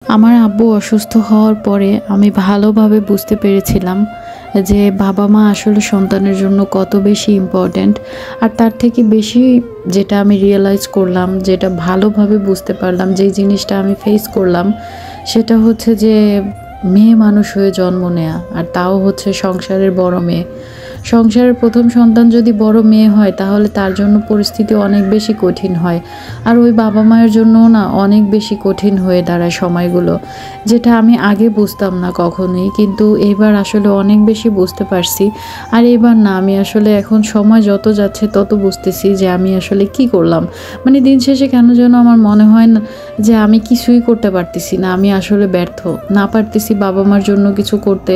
আমার আব্বু অসুস্থ হওয়ার পরে আমি ভালোভাবে বুঝতে পেরেছিলাম যে বাবা মা আসলে সন্তানের জন্য কত বেশি ইম্পর্ট্যান্ট। আর তার থেকে বেশি যেটা আমি রিয়েলাইজ করলাম, যেটা ভালোভাবে বুঝতে পারলাম, যেই জিনিসটা আমি ফেস করলাম, সেটা হচ্ছে যে মেয়ে মানুষ হয়ে জন্ম নেয়া, আর তাও হচ্ছে সংসারের বড় মেয়ে। সংসারের প্রথম সন্তান যদি বড় মেয়ে হয় তাহলে তার জন্য পরিস্থিতি অনেক বেশি কঠিন হয়। আর ওই বাবা মায়ের জন্যও না অনেক বেশি কঠিন হয়ে দাঁড়ায় সময়গুলো, যেটা আমি আগে বুঝতাম না কখনোই, কিন্তু এবার আসলে অনেক বেশি বুঝতে পারছি। আর এবার না, আমি আসলে এখন সময় যত যাচ্ছে তত বুঝতেছি যে আমি আসলে কি করলাম। মানে দিন শেষে কেন যেন আমার মনে হয় না যে আমি কিছুই করতে পারতেছি না, আমি আসলে ব্যর্থ, না পারতেছি বাবা মার জন্য কিছু করতে,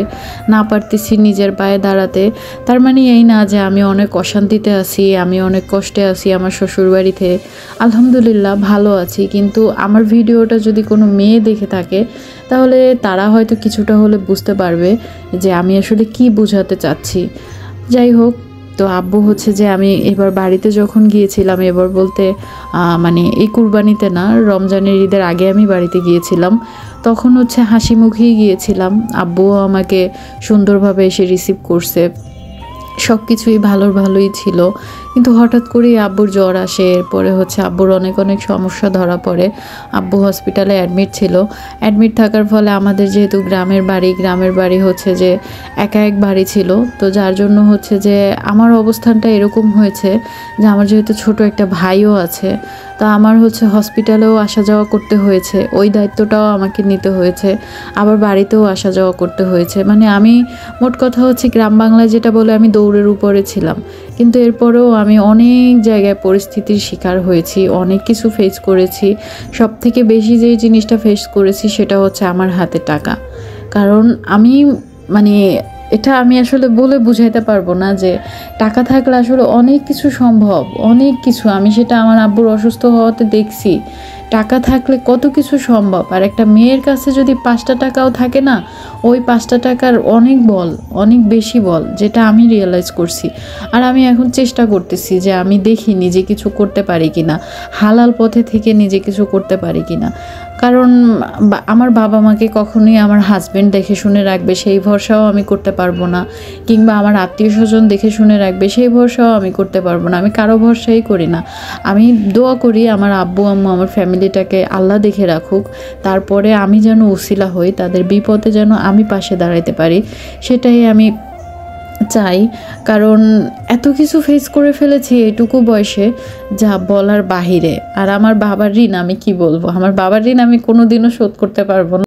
না পারতেছি নিজের পায়ে দাঁড়াতে। তার মানে এই না যে আমি অনেক অশান্তিতে আছি, আমি অনেক কষ্টে আছি আমার শ্বশুরবাড়িতে। আলহামদুলিল্লাহ ভালো আছি, কিন্তু আমার ভিডিওটা যদি কোনো মেয়ে দেখে থাকে তাহলে তারা হয়তো কিছুটা হলে বুঝতে পারবে যে আমি আসলে কি বোঝাতে চাচ্ছি। যাই হোক, তো আব্বু হচ্ছে যে আমি এবার বাড়িতে যখন গিয়েছিলাম, এবার বলতে মানে এই কুরবানিতে না, রমজানের ঈদের আগে আমি বাড়িতে গিয়েছিলাম, তখন হচ্ছে হাসি মুখেই গিয়েছিলাম। আব্বুও আমাকে সুন্দরভাবে এসে রিসিভ করছে, সব কিছুই ভালোই ছিল। কিন্তু হঠাৎ করেই আব্বুর জ্বর আসে, এরপরে হচ্ছে আব্বুর অনেক সমস্যা ধরা পড়ে। আব্বু হসপিটালে অ্যাডমিট ছিল। অ্যাডমিট থাকার ফলে আমাদের যেহেতু গ্রামের বাড়ি হচ্ছে যে একা এক বাড়ি ছিল, তো যার জন্য হচ্ছে যে আমার অবস্থানটা এরকম হয়েছে যে আমার যেহেতু ছোট একটা ভাইও আছে, তা আমার হচ্ছে হসপিটালেও আসা যাওয়া করতে হয়েছে, ওই দায়িত্বটাও আমাকে নিতে হয়েছে, আবার বাড়িতেও আসা যাওয়া করতে হয়েছে। মানে আমি মোট কথা হচ্ছে গ্রাম বাংলায় যেটা বলে আমি দৌড়ের উপরে ছিলাম। কিন্তু এরপরেও আমি অনেক জায়গায় পরিস্থিতির শিকার হয়েছি, অনেক কিছু ফেস করেছি। সব থেকে বেশি যেই জিনিসটা ফেস করেছি সেটা হচ্ছে আমার হাতে টাকা। কারণ আমি মানে এটা আমি আসলে বলে বুঝাইতে পারবো না যে টাকা থাকলে আসলে অনেক কিছু সম্ভব, অনেক কিছু। আমি সেটা আমার আব্বুর অসুস্থ হওয়াতে দেখছি, টাকা থাকলে কত কিছু সম্ভব। আর একটা মেয়ের কাছে যদি 5টা টাকাও থাকে না, ওই 5টা টাকার অনেক বল, অনেক বেশি বল, যেটা আমি রিয়েলাইজ করছি। আর আমি এখন চেষ্টা করতেছি যে আমি দেখি নিজে কিছু করতে পারি কিনা, হালাল পথে থেকে নিজে কিছু করতে পারি কিনা। কারণ আমার বাবা মাকে কখনোই আমার হাজব্যান্ড দেখে শুনে রাখবে সেই ভরসাও আমি করতে পারবো না, কিংবা আমার আত্মীয় স্বজন দেখে শুনে রাখবে সেই ভরসাও আমি করতে পারবো না। আমি কারো ভরসাই করি না। আমি দোয়া করি আমার আব্বু আম্মু, আমার ফ্যামিলিটাকে আল্লাহ দেখে রাখুক, তারপরে আমি যেন উসিলা হই, তাদের বিপদে যেন আমি পাশে দাঁড়াইতে পারি, সেটাই আমি চাই। কারণ এত কিছু ফেস করে ফেলেছি এইটুকু বয়সে, যা বলার বাহিরে। আর আমার বাবার ঋণ আমি কি বলবো, আমার বাবার ঋণ আমি কোনোদিনও শোধ করতে পারবো না।